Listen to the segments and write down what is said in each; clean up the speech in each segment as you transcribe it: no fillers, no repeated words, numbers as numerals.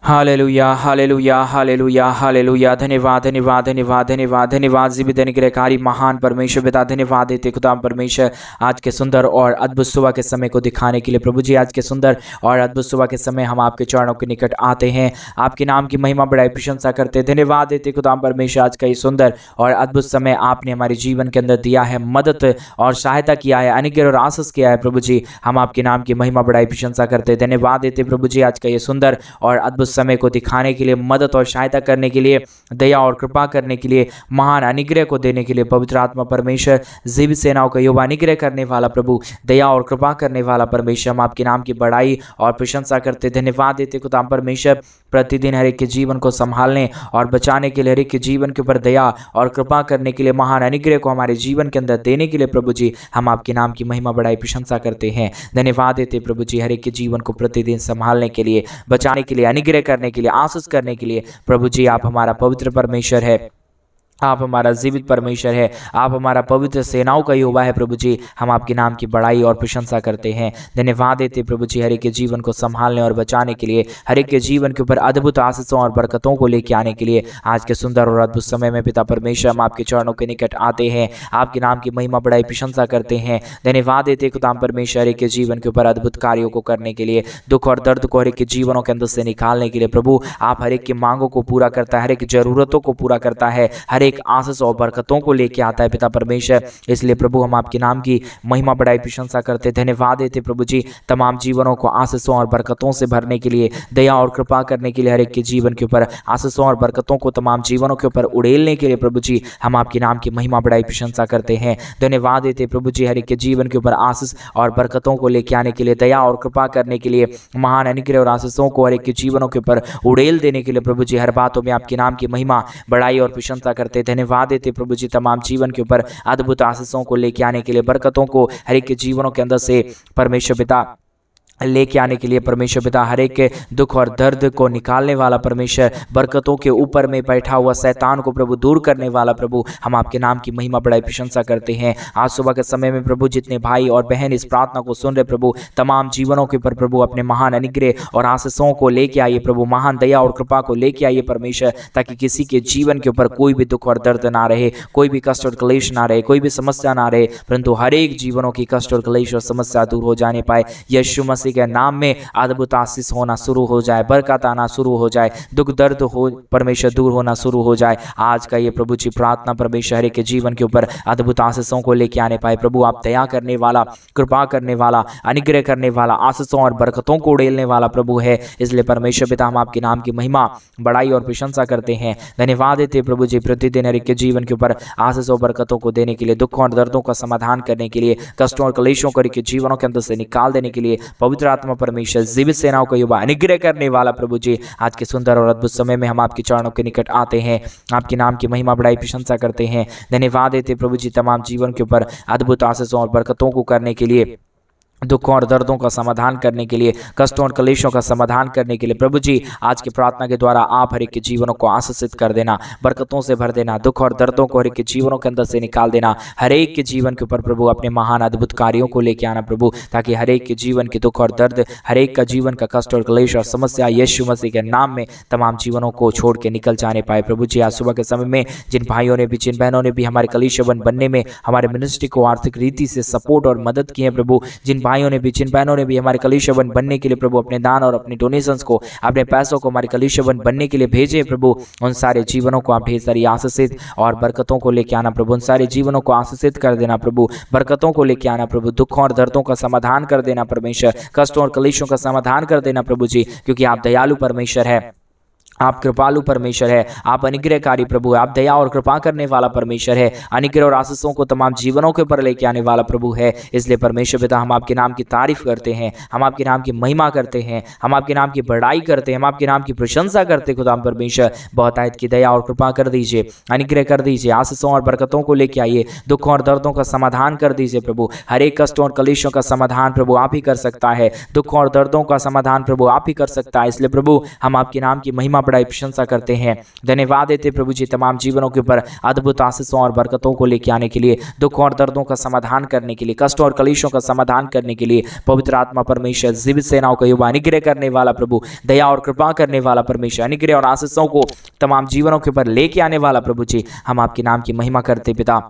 Hallelujah hallelujah hallelujah hallelujah. धन्यवाद धन्यवाद धन्यवाद धन्यवाद धन्यवाद जीवित निग्रहकारी महान परमेश्वर पिता, धन्यवाद देते खुदा परमेश्वर आज के सुंदर और अद्भुत सुबह के समय को दिखाने के लिए। प्रभु जी आज के सुंदर और अद्भुत सुबह के समय हम आपके चरणों के निकट आते हैं, आपके नाम की महिमा बड़ाई प्रशंसा करते हैं। धन्यवाद देते खुदा परमेश्वर आज का ये सुंदर और अद्भुत समय आपने हमारे जीवन के अंदर दिया है, मदद और सहायता किया है, अनुग्रह और आशीष किया है। प्रभु जी हम आपके नाम की महिमा बड़ाई प्रशंसा करते हैं। धन्यवाद देते प्रभु जी आज का ये सुंदर और अद्भुत समय को दिखाने के लिए, मदद और सहायता करने के लिए, दया और कृपा करने के लिए, महान अनुग्रह को देने के लिए। पवित्र आत्मा परमेश्वर जीवित सेनाओं का युवा अनुग्रह करने वाला प्रभु, दया और कृपा करने वाला परमेश्वर, हम आपके नाम की बड़ाई और प्रशंसा करते। धन्यवाद देते खुदा परमेश्वर प्रतिदिन हर एक के जीवन को संभालने और बचाने के लिए, हर एक के जीवन के ऊपर दया और कृपा करने के लिए, महान अनुग्रह को हमारे जीवन के अंदर देने के लिए प्रभु जी हम आपके नाम की महिमा बड़ाई प्रशंसा करते हैं। धन्यवाद देते प्रभु जी हर एक के जीवन को प्रतिदिन संभालने के लिए, बचाने के लिए, अनुग्रह करने के लिए, आशीष करने के लिए। प्रभु जी आप हमारा पवित्र परमेश्वर है, आप हमारा जीवित परमेश्वर है, आप हमारा पवित्र सेनाओं का यहोवा है। प्रभु जी हम आपके नाम की बड़ाई और प्रशंसा करते हैं। धन्यवाद देते प्रभु जी हर एक के जीवन को संभालने और बचाने के लिए, हर एक के जीवन के ऊपर अद्भुत आशीषों और बरकतों को लेके आने के लिए। आज के सुंदर और अद्भुत समय में पिता परमेश्वर हम आपके चरणों के निकट आते हैं, आपके नाम की महिमा बड़ाई प्रशंसा करते हैं। धन्यवाद देते खुदा परमेश्वर हर एक के जीवन के ऊपर अद्भुत कार्यों को करने के लिए, दुख और दर्द को हर एक के जीवनों के अंदर से निकालने के लिए। प्रभु आप हर एक की मांगों को पूरा करता है, हर एक जरूरतों को पूरा करता है, हर एक आशीष और बरकतों को लेके आता है पिता परमेश्वर। इसलिए प्रभु हम आपके नाम की महिमा बड़ाई प्रशंसा करते। धन्यवाद देते प्रभु जी तमाम जीवनों को आशीषों और बरकतों से भरने के लिए, दया और कृपा करने के लिए, हर एक के जीवन के ऊपर आशीषों और बरकतों को तमाम जीवनों के ऊपर उड़ेलने के लिए प्रभु जी हम आपके नाम की महिमा बड़ाई प्रशंसा करते हैं। धन्यवाद देते प्रभु जी हर एक के जीवन के ऊपर आशीष और बरकतों को लेके आने के लिए, दया और कृपा करने के लिए, महान अनुग्रह और आशीषों को हर एक के जीवनों के ऊपर उड़ेल देने के लिए। प्रभु जी हर बातों में आपके नाम की महिमा बड़ाई और प्रशंसा करते। धन्यवाद देते प्रभु जी तमाम जीवन के ऊपर अद्भुत आशीषों को लेके आने के लिए, बरकतों को हर एक के जीवनों के अंदर से परमेश्वर पिता लेके आने के लिए। परमेश्वर पिता हर एक के दुख और दर्द को निकालने वाला परमेश्वर, बरकतों के ऊपर में बैठा हुआ शैतान को प्रभु दूर करने वाला प्रभु, हम आपके नाम की महिमा बड़ाई प्रशंसा करते हैं। आज सुबह के समय में प्रभु जितने भाई और बहन इस प्रार्थना को सुन रहे प्रभु, तमाम जीवनों के ऊपर प्रभु अपने महान अनुग्रह और आशीषों को लेके आइए प्रभु, महान दया और कृपा को लेके आइए परमेश्वर, ताकि किसी के जीवन के ऊपर कोई भी दुख और दर्द ना रहे, कोई भी कष्ट और क्लेश ना रहे, कोई भी समस्या ना रहे, परंतु हर एक जीवनों की कष्ट और क्लेश और समस्या दूर हो जाने पाए। यीशु मसीह के नाम में अद्भुत आशीष होना शुरू हो जाए, बरकत आना शुरू हो जाए, दुख दर्द हो परमेश्वर दूर होना शुरू हो जाए। आज का ये प्रभु जी प्रार्थना परमेश्वर के जीवन के ऊपर अद्भुत आशीषों को लेके आने पाए। प्रभु आप दया करने वाला, कृपा करने वाला, अनुग्रह करने वाला, आशीषों और बरकतों को उड़ेलने वाला प्रभु है। इसलिए परमेश्वर पिता हम आपके नाम की महिमा बड़ाई और प्रशंसा करते हैं। धन्यवाद देते प्रभु जी प्रतिदिन हर एक के जीवन के ऊपर आशीष और बरकतों को देने के लिए, दुखों और दर्दों का समाधान करने के लिए, कष्टों और क्लेशों को के जीवनों के अंदर से निकाल देने के लिए। पवित्र आत्मा परमेश्वर जीवित सेनाओं का युवा अनुग्रह करने वाला प्रभु जी आज के सुंदर और अद्भुत समय में हम आपके चरणों के निकट आते हैं, आपके नाम की महिमा बड़ाई प्रशंसा करते हैं। धन्यवाद देते प्रभु जी तमाम जीवन के ऊपर अद्भुत आशीषों और बरकतों को करने के लिए, दुखों और दर्दों का समाधान करने के लिए, कष्टों और क्लेशों का समाधान करने के लिए। प्रभु जी आज की प्रार्थना के द्वारा आप हर एक के जीवनों को आशीषित कर देना, बरकतों से भर देना, दुख और दर्दों को हर एक के जीवनों के अंदर से निकाल देना। हर एक के जीवन के ऊपर प्रभु अपने महान अद्भुत कार्यों को लेके आना प्रभु, ताकि हर एक के जीवन के दुख और दर्द, हर एक का जीवन का कष्ट और क्लेश और समस्या यीशु मसीह के नाम में तमाम जीवनों को छोड़ के निकल जाने पाए। प्रभु जी आज सुबह के समय में जिन भाइयों ने भी, जिन बहनों ने भी हमारे कलीसिया बनने में हमारे मिनिस्ट्री को आर्थिक रीति से सपोर्ट और मदद की है प्रभु, जिन भाइयों ने भी, जिन बहनों ने भी हमारे कलीसिया बनने के लिए प्रभु अपने दान और अपने डोनेशंस को, अपने पैसों को हमारे कलीसिया बनने के लिए भेजे प्रभु, उन सारे जीवनों को आप ढेर सारी आशीषित और बरकतों को लेके आना प्रभु, उन सारे जीवनों को आशीषित कर देना प्रभु, बरकतों को लेके आना प्रभु, दुखों और दर्दों का समाधान कर देना परमेश्वर, कष्टों और क्लेशों का समाधान कर देना प्रभु जी, क्योंकि आप दयालु परमेश्वर है, आप कृपालु परमेश्वर है, आप अनुग्रहकारी प्रभु है, आप दया और कृपा करने वाला परमेश्वर है, अनुग्रह और आशीषों को तमाम जीवनों के ऊपर लेके आने वाला प्रभु है। इसलिए परमेश्वर पिता हम आपके नाम की तारीफ करते हैं, हम आपके नाम की महिमा करते हैं, हम आपके नाम की बड़ाई करते हैं, हम आपके नाम की प्रशंसा करते हैं। खुदा परमेश्वर बहुत आयत की दया और कृपा कर दीजिए, अनुग्रह कर दीजिए, आशीषों और बरकतों को लेके आइए, दुखों और दर्दों का समाधान कर दीजिए प्रभु, हर एक कष्टों और क्लेशों का समाधान प्रभु आप ही कर सकता है, दुखों और दर्दों का समाधान प्रभु आप ही कर सकता है। इसलिए प्रभु हम आपके नाम की महिमा बड़ाई प्रशंसा करते हैं। धन्यवाद देते प्रभु जी तमाम जीवनों के ऊपर अद्भुत आशीषों और बरकतों को लेके आने के लिए, दुख और दर्दों का समाधान करने के लिए, कष्ट और कलेशों का समाधान करने के लिए। पवित्र आत्मा परमेश्वर जीवित सेनाओं का युवा अनुग्रह करने वाला प्रभु, दया और कृपा करने वाला परमेश्वर, अनुग्रह और आशीषों को तमाम जीवनों के ऊपर लेके आने वाला प्रभु जी, हम आपके नाम की महिमा करते पिता,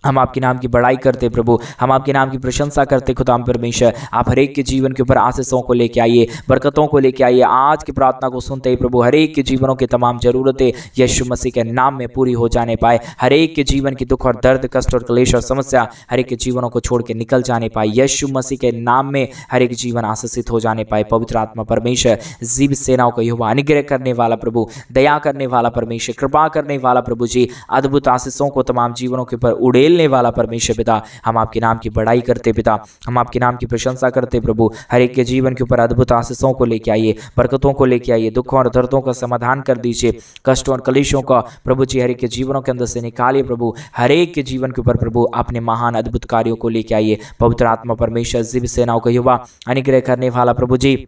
हम आपके नाम की बड़ाई करते प्रभु, हम आपके नाम की प्रशंसा करते खुदा परमेश्वर। आप हर एक के जीवन के ऊपर आशीषों को लेके आइए, बरकतों को लेके आइए। आज की प्रार्थना को सुनते ही प्रभु हर एक के जीवनों की तमाम जरूरतें यीशु मसीह के नाम में पूरी हो जाने पाए। हर एक के जीवन की दुख और दर्द, कष्ट और क्लेश और समस्या हर एक के जीवनों को छोड़ के निकल जाने पाए। यीशु मसीह के नाम में हर एक जीवन आशीषित हो जाने पाए। पवित्र आत्मा परमेश्वर जीवित सेनाओं का यहोवा, अनुग्रह करने वाला प्रभु, दया करने वाला परमेश्वर, कृपा करने वाला प्रभु जी, अद्भुत आशीषों को तमाम जीवनों के ऊपर उड़ेलने वाला परमेश्वर पिता, हम आपके नाम की बड़ाई करते पिता, हम आपके नाम की प्रशंसा करते प्रभु। हर एक के जीवन के ऊपर अद्भुत आशीषों को लेके आइए, बरकतों को लेके आइए, दुख और दर्दों का समाधान कर दीजिए, कष्ट और कलेशों का प्रभु जी हर एक के जीवनों के अंदर से निकालिए प्रभु। हर एक के जीवन के ऊपर प्रभु अपने महान अद्भुत कार्यों को लेके आइए। पवित्र आत्मा परमेश्वर जीवित सेनाओं का युवा, अनुग्रह करने वाला प्रभु जी,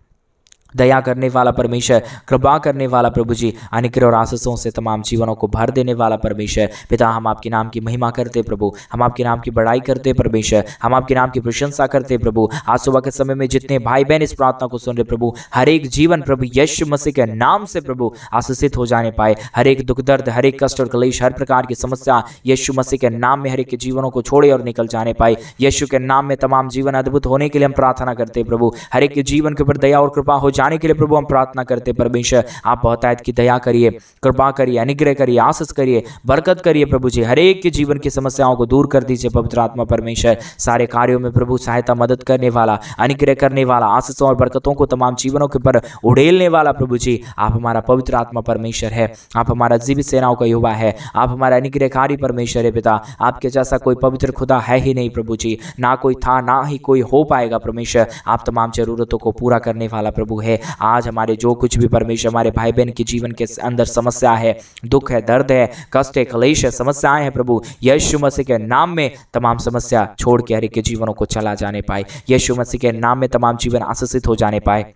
दया करने वाला परमेश्वर, कृपा करने वाला प्रभु जी, अनुग्रह और आशीषों से तमाम जीवनों को भर देने वाला परमेश्वर पिता, हम आपके नाम की महिमा करते प्रभु, हम आपके नाम की बड़ाई करते परमेश्वर, हम आपके नाम की प्रशंसा करते प्रभु। आज सुबह के समय में जितने भाई बहन इस प्रार्थना को सुन रहे प्रभु, हर एक जीवन प्रभु यीशु मसीह के नाम से प्रभु आशीषित हो जाने पाए। हर एक दुख दर्द, हर एक कष्ट और क्लेश, हर प्रकार की समस्या यीशु मसीह के नाम में हर एक के जीवनों को छोड़े और निकल जाने पाए। यीशु के नाम में तमाम जीवन अद्भुत होने के लिए हम प्रार्थना करते प्रभु। हर एक के जीवन के ऊपर दया और कृपा हो जाने के लिए प्रभु हम प्रार्थना करते परमेश्वर। आप बहुतायत की दया करिए, कृपा करिए, अनुग्रह करिए, आशीष करिए, बरकत करिए प्रभु जी। हर एक के जीवन की समस्याओं को दूर कर दीजिए पवित्र आत्मा परमेश्वर। सारे कार्यों में प्रभु सहायता, मदद करने वाला, अनुग्रह करने वाला, आशीषों और बरकतों को तमाम जीवनों के ऊपर उड़ेलने वाला प्रभु जी, आप हमारा पवित्र आत्मा परमेश्वर है। आप हमारा जीवित सेनाओं का युवा है। आप हमारा अनुग्रहकारी परमेश्वर है पिता। आपके जैसा कोई पवित्र खुदा है ही नहीं प्रभु जी, ना कोई था, ना ही कोई हो पाएगा परमेश्वर। आप तमाम जरूरतों को पूरा करने वाला प्रभु है। आज हमारे जो कुछ भी परमेश्वर हमारे भाई बहन के जीवन के अंदर समस्या है, दुख है, दर्द है, कष्ट है, क्लेश है, समस्याएं हैं प्रभु, यीशु मसीह के नाम में तमाम समस्या छोड़ के हर एक के जीवनों को चला जाने पाए। यीशु मसीह के नाम में तमाम जीवन आशीषित हो जाने पाए।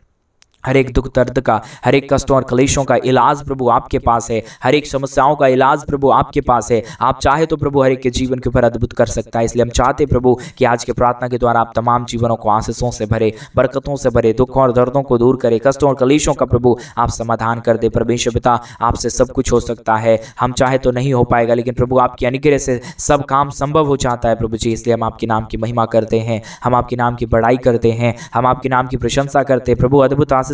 हर एक दुख दर्द का, हर एक कष्टों और क्लेशों का इलाज प्रभु आपके पास है। हर एक समस्याओं का इलाज प्रभु आपके पास है। आप चाहे तो प्रभु हर एक के जीवन के ऊपर अद्भुत कर सकता है। इसलिए हम चाहते प्रभु कि आज के प्रार्थना के द्वारा आप तमाम जीवनों को आशीषों से भरे, बरकतों से भरे, दुख और दर्दों को दूर करे, कष्टों और क्लेशों का प्रभु आप समाधान कर दे। परमेश्वर पिता, आपसे सब कुछ हो सकता है। हम चाहे तो नहीं हो पाएगा, लेकिन प्रभु आपकी अनुग्रह से सब काम संभव हो जाता है प्रभु जी। इसलिए हम आपके नाम की महिमा करते हैं, हम आपके नाम की बड़ाई करते हैं, हम आपके नाम की प्रशंसा करते हैं प्रभु। अद्भुत आशीषों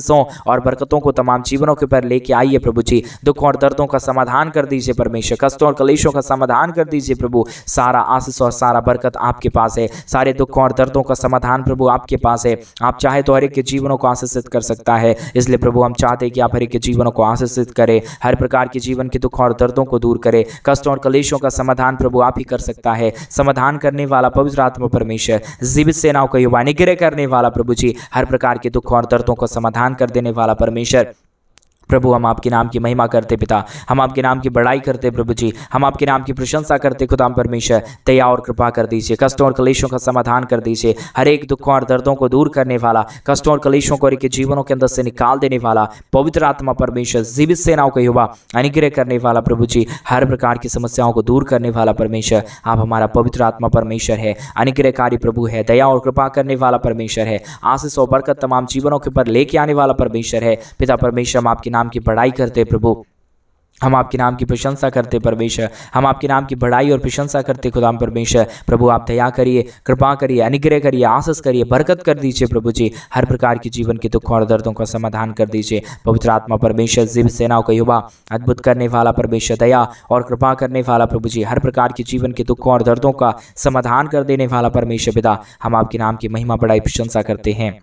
और बरकतों को तमाम जीवनों के ऊपर लेके आइए प्रभु जी। दुख और दर्दों का समाधान कर दीजिए परमेश्वर, कष्टों और क्लेशों का समाधान कर दीजिए प्रभु। सारा आशीष और सारा बरकत आपके पास है। सारे दुख और दर्दों का समाधान प्रभु आपके पास है। आप चाहे तो हर एक के जीवनों को आशीषित कर सकता है। इसलिए प्रभु हम चाहते हैं कि आप हर एक के जीवनों को आशीषित करें, हर प्रकार के जीवन के दुख और दर्दों को दूर करें, कष्टों और क्लेशों का समाधान प्रभु आप ही कर सकता है। समाधान करने वाला पवित्र आत्मा परमेश्वर, जीवित सेनाओं का युवा, अनुग्रह करने वाला प्रभु जी, हर प्रकार के दुख और दर्दों का समाधान कर देने वाला परमेश्वर प्रभु, हम आपके नाम की महिमा करते पिता, हम आपके नाम की बड़ाई करते प्रभु जी, हम आपके नाम की प्रशंसा करते खुदा परमेश्वर। दया और कृपा कर दीजिए, कष्टों और क्लेशों का समाधान कर दीजिए। हर एक दुखों और दर्दों को दूर करने वाला, कष्टों और क्लेशों को के जीवनों के अंदर से निकाल देने वाला पवित्र आत्मा परमेश्वर, जीवित सेनाओं का युवा, अनुग्रह करने वाला प्रभु जी, हर प्रकार की समस्याओं को दूर करने वाला परमेश्वर, आप हमारा पवित्र आत्मा परमेश्वर है, अनुग्रहकारी प्रभु है, दया और कृपा करने वाला परमेश्वर है, आशीष और बरकत तमाम जीवनों के ऊपर लेके आने वाला परमेश्वर है पिता परमेश्वर। हम आपके नाम की बड़ाई करते प्रभु, हम आपके नाम की प्रशंसा करते परमेश्वर, हम आपके नाम की बड़ाई और प्रशंसा करते खुदा परमेश्वर। प्रभु आप दया करिए, कृपा करिए, अनुग्रह करिए, आशीष करिए, बरकत कर दीजिए प्रभु जी। हर प्रकार की जीवन के दुख और दर्दों का समाधान कर दीजिए पवित्र आत्मा परमेश्वर। जीवित सेनाओं का युवा, अद्भुत करने वाला परमेश्वर, दया और कृपा करने वाला प्रभु जी, हर प्रकार की जीवन के दुखों और दर्दों का समाधान कर देने वाला परमेश्वर पिता, हम आपके नाम की महिमा बड़ाई प्रशंसा करते हैं।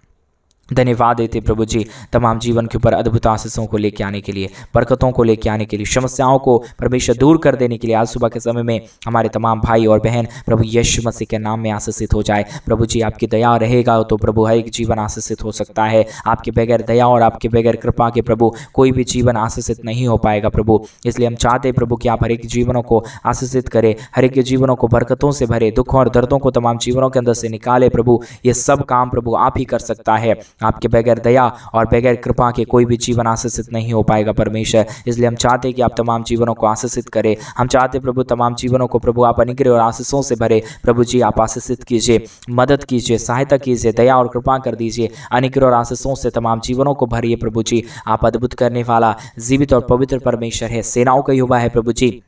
धन्यवाद देते प्रभु जी तमाम जीवन के ऊपर अद्भुत आशीषों को लेके आने के लिए, बरकतों को लेके आने के लिए, समस्याओं को परमेश्वर दूर कर देने के लिए। आज सुबह के समय में हमारे तमाम भाई और बहन प्रभु यीशु मसीह के नाम में आशीषित हो जाए प्रभु जी। आपकी दया रहेगा तो प्रभु हर एक जीवन आशीषित हो सकता है। आपके बगैर दया और आपके बगैर कृपा के प्रभु कोई भी जीवन आशीषित नहीं हो पाएगा प्रभु। इसलिए हम चाहते हैं प्रभु कि आप हर एक जीवनों को आशीषित करें, हर एक जीवनों को बरकतों से भरे, दुख और दर्दों को तमाम जीवनों के अंदर से निकाले प्रभु। ये सब काम प्रभु आप ही कर सकता है। आपके बगैर दया और बगैर कृपा के कोई भी जीवन आशीषित नहीं हो पाएगा परमेश्वर। इसलिए हम चाहते हैं कि आप तमाम जीवनों को आशीषित करें। हम चाहते प्रभु तमाम जीवनों को प्रभु आप अनुग्रह और आशीषों से भरे। प्रभु जी आप आशीषित कीजिए, मदद कीजिए, सहायता कीजिए, दया और कृपा कर दीजिए। अनुग्रह और आशीषों से तमाम जीवनों को भरिए प्रभु जी। आप अद्भुत करने वाला जीवित और पवित्र परमेश्वर है, सेनाओं का यहोवा है प्रभु जी।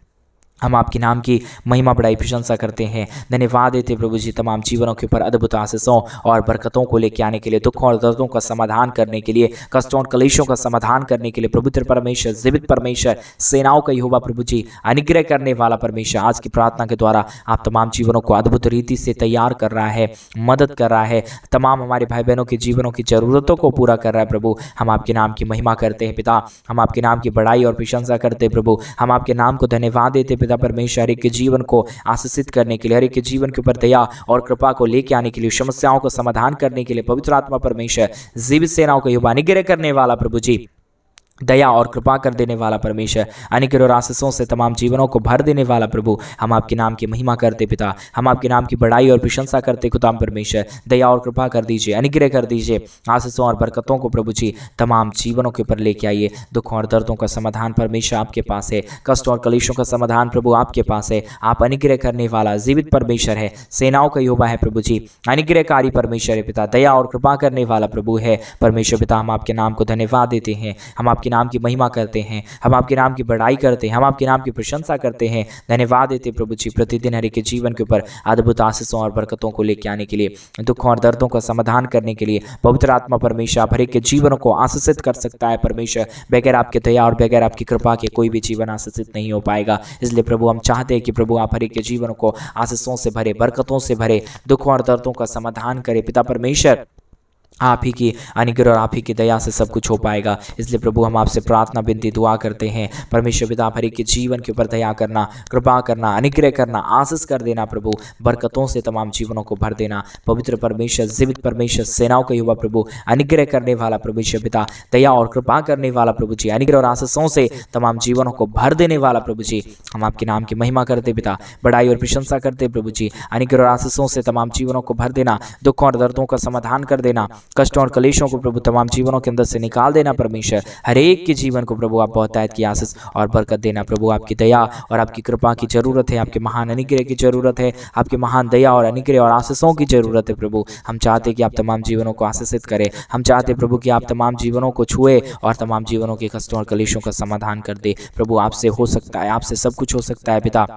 हम आपके नाम की महिमा बड़ाई प्रशंसा करते हैं, धन्यवाद देते प्रभु जी तमाम जीवनों के ऊपर अद्भुत आशीषों और बरकतों को लेकर आने के लिए, दुखों और दर्दों का समाधान करने के लिए, कष्टों और कलेशों का समाधान करने के लिए पवित्र परमेश्वर, जीवित परमेश्वर, सेनाओं का यहोवा प्रभु जी, अनुग्रह करने वाला परमेश्वर, आज की प्रार्थना के द्वारा आप तमाम जीवनों को अद्भुत रीति से तैयार कर रहा है, मदद कर रहा है, तमाम हमारे भाई बहनों के जीवनों की जरूरतों को पूरा कर रहा है प्रभु। हम आपके नाम की महिमा करते हैं पिता, हम आपके नाम की बड़ाई और प्रशंसा करते हैं प्रभु। हम आपके नाम को धन्यवाद देते पिता परमेश्वर, हर एक के जीवन को आशीषित करने के लिए, हर एक के जीवन के ऊपर दया और कृपा को लेके आने के लिए, समस्याओं को समाधान करने के लिए पवित्र आत्मा परमेश्वर, जीवित सेनाओं का यहोवा, अनुग्रह करने वाला प्रभु जी, दया और कृपा कर देने वाला परमेश्वर, अनुग्रह और आशीषों से तमाम जीवनों को भर देने वाला प्रभु। हम आपके नाम की महिमा करते पिता, हम आपके नाम की बड़ाई और प्रशंसा करते खुदाम परमेश्वर, दया और कृपा कर दीजिए, अनुग्रह कर दीजिए, आशीषों और बरकतों को प्रभु जी तमाम जीवनों के ऊपर लेके आइए। दुखों और दर्दों का समाधान परमेश्वर आपके पास है, कष्ट और कलेशों का समाधान प्रभु आपके पास है। आप अनुग्रह करने वाला जीवित परमेश्वर है, सेनाओं का यहोवा है प्रभु जी, अनुग्रहकारी परमेश्वर है पिता, दया और कृपा करने वाला प्रभु है परमेश्वर पिता। हम आपके नाम को धन्यवाद देते हैं, हम आपके नाम की महिमा करते हैं, हम आपके नाम की बड़ाई करते हैं, हम आपके नाम की प्रशंसा करते हैं, धन्यवाद देते प्रभु जी प्रतिदिन हर एक के जीवन के ऊपर अद्भुत आशीषों और बरकतों को लेकर आने के लिए, दुखों और दर्दों का समाधान करने के लिए पवित्र आत्मा परमेश्वर आप हर एक के जीवनों को आशीषित कर सकता है परमेश्वर। बगैर आपके दया और बगैर आपकी कृपा के कोई भी जीवन आशीषित नहीं हो पाएगा। इसलिए प्रभु हम चाहते हैं कि प्रभु आप हर एक के जीवन को आशीषों से भरे, बरकतों से भरे, दुखों और दर्दों का समाधान करे पिता परमेश्वर। आप ही की अनुग्रह और आप ही की दया से सब कुछ हो पाएगा। इसलिए प्रभु हम आपसे प्रार्थना विनती दुआ करते हैं परमेश्वर पिता, हर एक के जीवन के ऊपर दया करना, कृपा करना, अनुग्रह करना, आशीष कर देना प्रभु, बरकतों से तमाम जीवनों को भर देना। पवित्र परमेश्वर, जीवित परमेश्वर, सेनाओं का यहोवा प्रभु, अनुग्रह करने वाला परमेश्वर पिता, दया और कृपा करने वाला प्रभु जी, अनुग्रह और आशीषों से तमाम जीवनों को भर देने वाला प्रभु जी। हम आपके नाम की महिमा करते पिता, बड़ाई और प्रशंसा करते प्रभु जी, अनुग्रह और आशीषों से तमाम जीवनों को भर देना, दुखों और दर्दों का समाधान कर देना, कष्टों और कलेशों को प्रभु तमाम जीवनों के अंदर से निकाल देना परमेश्वर। हर एक के जीवन को प्रभु आप बहुतायत की आशीष और बरकत देना प्रभु। आपकी दया और आपकी कृपा की जरूरत है, आपके महान अनुग्रह की जरूरत है, आपके महान दया और अनुग्रह और आशीषों की जरूरत है प्रभु। हम चाहते कि आप तमाम जीवनों को आशीषित करें, हम चाहते प्रभु कि आप तमाम जीवनों को छुए और तमाम जीवनों के कष्टों और कलेशों का समाधान कर दे प्रभु। आपसे हो सकता है, आपसे सब कुछ हो सकता है पिता।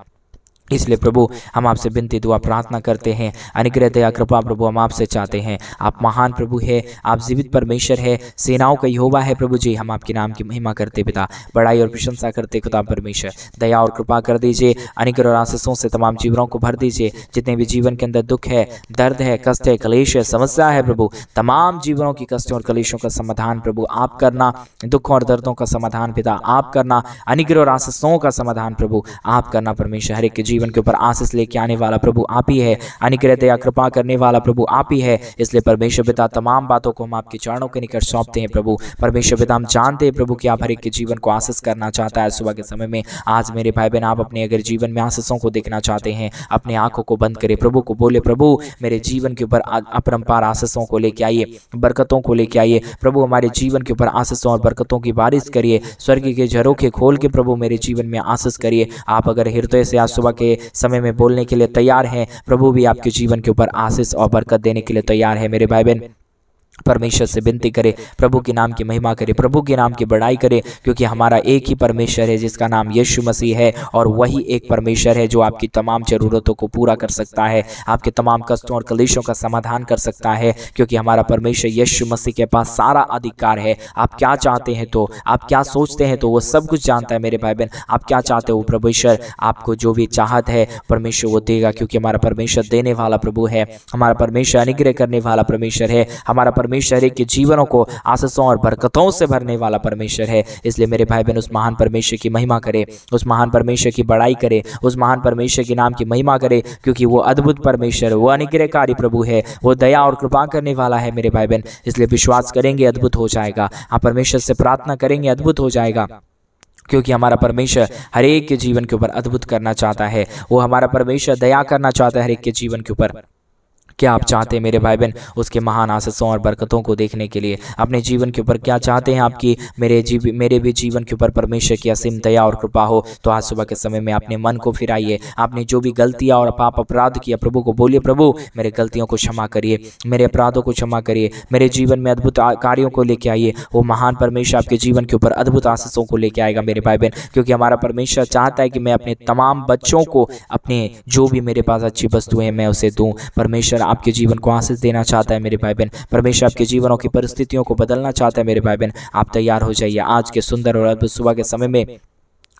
इसलिए प्रभु हम आपसे विनती दुआ प्रार्थना करते हैं, अनुग्रह दया कृपा प्रभु हम आपसे चाहते हैं। आप महान प्रभु है, आप जीवित परमेश्वर है, सेनाओं का यहोवा है प्रभु जी। हम आपके नाम की महिमा करते पिता, बड़ाई और प्रशंसा करते खुदा परमेश्वर, दया और कृपा कर दीजिए, अनुग्रह और आशीषों से तमाम जीवनों को भर दीजिए। जितने भी जीवन के अंदर दुख है, दर्द है, कष्ट है, कलेश है, समस्या है प्रभु, तमाम जीवनों की कष्टों और कलेशों का समाधान प्रभु आप करना, दुखों और दर्दों का समाधान पिता आप करना, अनुग्रह और आशीषों का समाधान प्रभु आप करना परमेश्वर। हर एक के जीवन के ऊपर आशीष लेके आने वाला प्रभु आप ही है, अनुग्रह दया कृपा करने वाला प्रभु आप ही है। इसलिए परमेश्वर पिता तमाम बातों को हम आपके चरणों के निकट सौंपते हैं प्रभु। परमेश्वर पिता हम जानते हैं प्रभु कि आप हर एक के जीवन को आशीष करना चाहता है सुबह के समय में। आज मेरे भाई बहन आप अपने अगर जीवन में आशीषों को देखना चाहते हैं, अपने आंखों को बंद करें, प्रभु को बोले प्रभु मेरे जीवन के ऊपर अपरंपार आशीषों को लेके आइए, बरकतों को लेके आइए प्रभु। हमारे जीवन के ऊपर आशीषों और बरकतों की बारिश करिए, स्वर्ग के झरोखे खोल के प्रभु मेरे जीवन में आशीष करिए। आप अगर हृदय से आज सुबह के समय में बोलने के लिए तैयार हैं, प्रभु भी आपके जीवन के ऊपर आशीष और बरकत देने के लिए तैयार है। मेरे भाई बहन परमेश्वर से विनती करे, प्रभु के नाम की महिमा करे, प्रभु के नाम की बड़ाई करे, क्योंकि हमारा एक ही परमेश्वर है जिसका नाम यीशु मसीह है। और वही एक परमेश्वर है जो आपकी तमाम जरूरतों को पूरा कर सकता है, आपके तमाम कष्टों और कलेशों का समाधान कर सकता है, क्योंकि हमारा परमेश्वर यीशु मसीह के पास सारा अधिकार है। आप क्या चाहते हैं तो, आप क्या सोचते हैं तो वो सब कुछ जानता है। मेरे भाई बहन आप क्या चाहते हो, परमेश्वर आपको जो भी चाहत है परमेश्वर वो देगा, क्योंकि हमारा परमेश्वर देने वाला प्रभु है, हमारा परमेश्वर अनुग्रह करने वाला परमेश्वर है, हमारा परमेश्वर एक के जीवनों को आशीषों और बरकतों से भरने वाला परमेश्वर है। इसलिए मेरे भाई बहन उस महान परमेश्वर की महिमा करे, उस महान परमेश्वर की बड़ाई करे, उस महान परमेश्वर के नाम की महिमा करे, क्योंकि वो अद्भुत परमेश्वर, वो अनुग्रहकारी प्रभु है, वो दया और कृपा करने वाला है मेरे भाई बहन। इसलिए विश्वास करेंगे अद्भुत हो जाएगा, आप परमेश्वर से प्रार्थना करेंगे अद्भुत हो जाएगा, क्योंकि हमारा परमेश्वर हर एक के जीवन के ऊपर अद्भुत करना चाहता है। वो हमारा परमेश्वर दया करना चाहता है हर एक के जीवन के ऊपर। क्या आप चाहते हैं मेरे भाई बहन उसके महान आशीषों और बरकतों को देखने के लिए? अपने जीवन के ऊपर क्या चाहते हैं आपकी मेरे भी जीवन के ऊपर परमेश्वर की असीम दया और कृपा हो? तो आज सुबह के समय में अपने मन को फिराइए। आपने जो भी गलतियां और पाप अपराध किया, प्रभु को बोलिए, प्रभु मेरे गलतियों को क्षमा करिए, मेरे अपराधों को क्षमा करिए, मेरे जीवन में अद्भुत कार्यों को लेके आइए। वो महान परमेश्वर आपके जीवन के ऊपर अद्भुत आशीषों को लेके आएगा मेरे भाई बहन, क्योंकि हमारा परमेश्वर चाहता है कि मैं अपने तमाम बच्चों को अपने जो भी मेरे पास अच्छी वस्तुएं हैं मैं उसे दूं। परमेश्वर आपके जीवन को आशीष देना चाहता है मेरे भाई बहन। परमेश्वर आपके जीवनों की परिस्थितियों को बदलना चाहता है मेरे भाई बहन। आप तैयार हो जाइए। आज के सुंदर और अद्भुत सुबह के समय में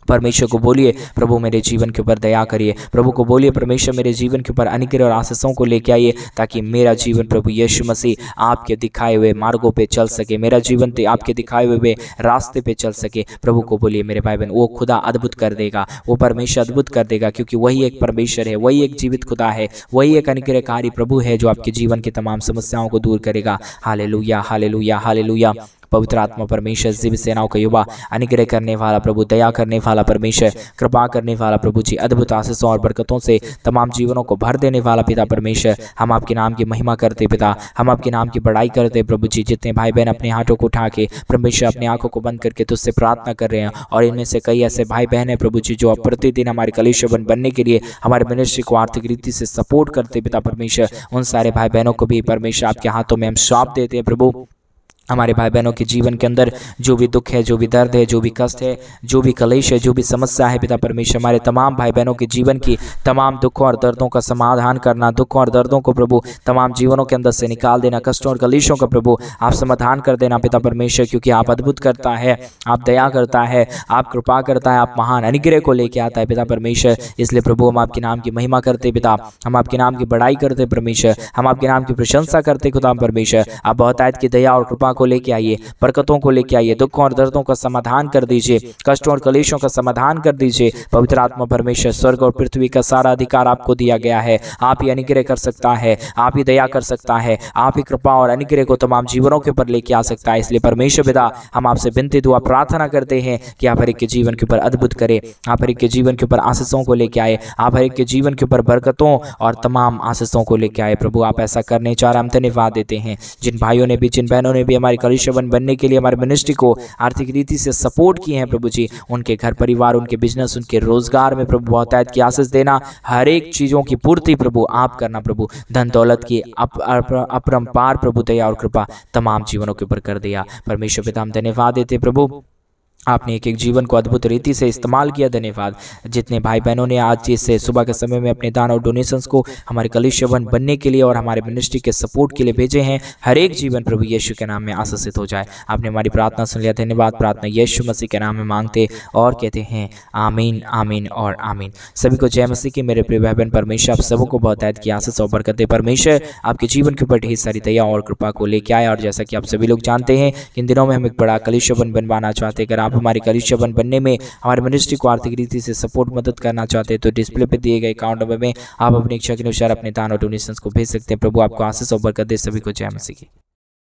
परमेश्वर को बोलिए, प्रभु मेरे जीवन के ऊपर दया करिए। प्रभु को बोलिए, परमेश्वर मेरे जीवन के ऊपर अनुग्रह और आशीषों को लेके आइए, ताकि मेरा जीवन प्रभु यीशु मसीह आपके दिखाए हुए मार्गों पे चल सके, मेरा जीवन आपके दिखाए हुए रास्ते पे चल सके। प्रभु को बोलिए मेरे भाई बहन, वो खुदा अद्भुत कर देगा, वो परमेश्वर अद्भुत कर देगा, क्योंकि वही एक परमेश्वर है, वही एक जीवित खुदा है, वही एक अनुग्रहकारी प्रभु है जो आपके जीवन की तमाम समस्याओं को दूर करेगा। Hallelujah, hallelujah, hallelujah. पवित्र आत्मा परमेश्वर, दिव्य सेनाओं का युवा, अनुग्रह करने वाला प्रभु, दया करने वाला परमेश्वर, कृपा करने वाला प्रभु जी, अद्भुत आशीषों और बरकतों से तमाम जीवनों को भर देने वाला पिता परमेश्वर, हम आपके नाम की महिमा करते पिता, हम आपके नाम की बड़ाई करते प्रभु जी। जितने भाई बहन अपने हाथों को उठा के परमेश्वर अपनी आंखों को बंद करके तुझसे प्रार्थना कर रहे हैं, और इनमें से कई ऐसे भाई बहन हैं प्रभु जी जो प्रतिदिन हमारे कलीसिया बनने के लिए हमारे मिनिस्ट्री को आर्थिक रीति से सपोर्ट करते पिता परमेश्वर, उन सारे भाई बहनों को भी परमेश्वर आपके हाथों में हम सौंप देते हैं प्रभु। हमारे भाई बहनों के जीवन के अंदर जो भी दुख है, जो भी दर्द है, जो भी कष्ट है, जो भी कलेश है, जो भी समस्या है पिता परमेश्वर, हमारे तमाम भाई बहनों के जीवन की तमाम दुखों और दर्दों का समाधान करना, दुखों और दर्दों को प्रभु तमाम जीवनों के अंदर से निकाल देना, कष्टों और कलेशों का प्रभु आप समाधान कर देना पिता परमेश्वर, क्योंकि आप अद्भुत करता है, आप दया करता है, आप कृपा करता है, आप महान अनुग्रह को लेके आता है पिता परमेश्वर। इसलिए प्रभु हम आपके नाम की महिमा करते पिता, हम आपके नाम की बड़ाई करते परमेश्वर, हम आपके नाम की प्रशंसा करते खुदा परमेश्वर। आप बहुतायत की दया और कृपा को लेके आइए, बरकतों को लेके आइए, दुखों और दर्दों का समाधान कर दीजिए, कष्टों और कलेशों का समाधान कर दीजिए। पवित्र आत्मा परमेश्वर, स्वर्ग और पृथ्वी का सारा अधिकार आपको दिया गया है, आप ही अनुग्रह कर सकता है, आप ही दया कर सकता है, आप ही कृपा और अनुग्रह को तमाम जीवनों के ऊपर लेके आ सकता है। इसलिए परमेश्वर पिता हम आपसे विनती दुआ प्रार्थना करते हैं कि आप हर एक के जीवन के ऊपर अद्भुत करें, आप हर एक के जीवन के ऊपर आशीषों को लेके आए, आप हर एक के जीवन के ऊपर बरकतों और तमाम आशीषों को लेके आए। प्रभु आप ऐसा करने चाह रहे, हम धन्यवाद देते हैं। जिन भाइयों ने भी, जिन बहनों ने भी हमारी कलीसिया बनने के लिए हमारे मिनिस्ट्री को आर्थिक रीति से सपोर्ट किए हैं प्रभु जी, उनके घर परिवार, उनके बिजनेस, उनके रोजगार में प्रभु बहुतायत की आशीष देना, हर एक चीजों की पूर्ति प्रभु आप करना प्रभु, धन दौलत की अपरंपार प्रभु दया और कृपा तमाम जीवनों के ऊपर कर दिया। परमेश्वर पिता हम धन्यवाद देते प्रभु, आपने एक एक जीवन को अद्भुत रीति से इस्तेमाल किया। धन्यवाद। जितने भाई बहनों ने आज से सुबह के समय में अपने दान और डोनेशंस को हमारे कलीसिया बनने के लिए और हमारे मिनिस्ट्री के सपोर्ट के लिए भेजे हैं, हर एक जीवन प्रभु यीशु के नाम में आशीषित हो जाए। आपने हमारी प्रार्थना सुन लिया, धन्यवाद। प्रार्थना यीशु मसीह के नाम में मांगते और कहते हैं आमीन, आमीन और आमीन। सभी को जय मसीह की। मेरे प्रिय भाई बहन, परमेश्वर आप सबों को बहुतायत की आशीष और बरकत दे। परमेश्वर आपके जीवन के ऊपर ढेर सारी दया और कृपा को लेके आए। और जैसा कि आप सभी लोग जानते हैं, इन दिनों में हम एक बड़ा कलीसिया बनवाना चाहते हैं। अगर आप हमारी कलीसिया बनने में हमारे मिनिस्ट्री को आर्थिक रीति से सपोर्ट मदद करना चाहते हैं, तो डिस्प्ले पे दिए गए अकाउंट नंबर में आप अपनी इच्छा के अनुसार अपने दान और डोनेशंस को भेज सकते हैं। प्रभु आपको आशीष और बरकत दे। सभी को जय मसीह की।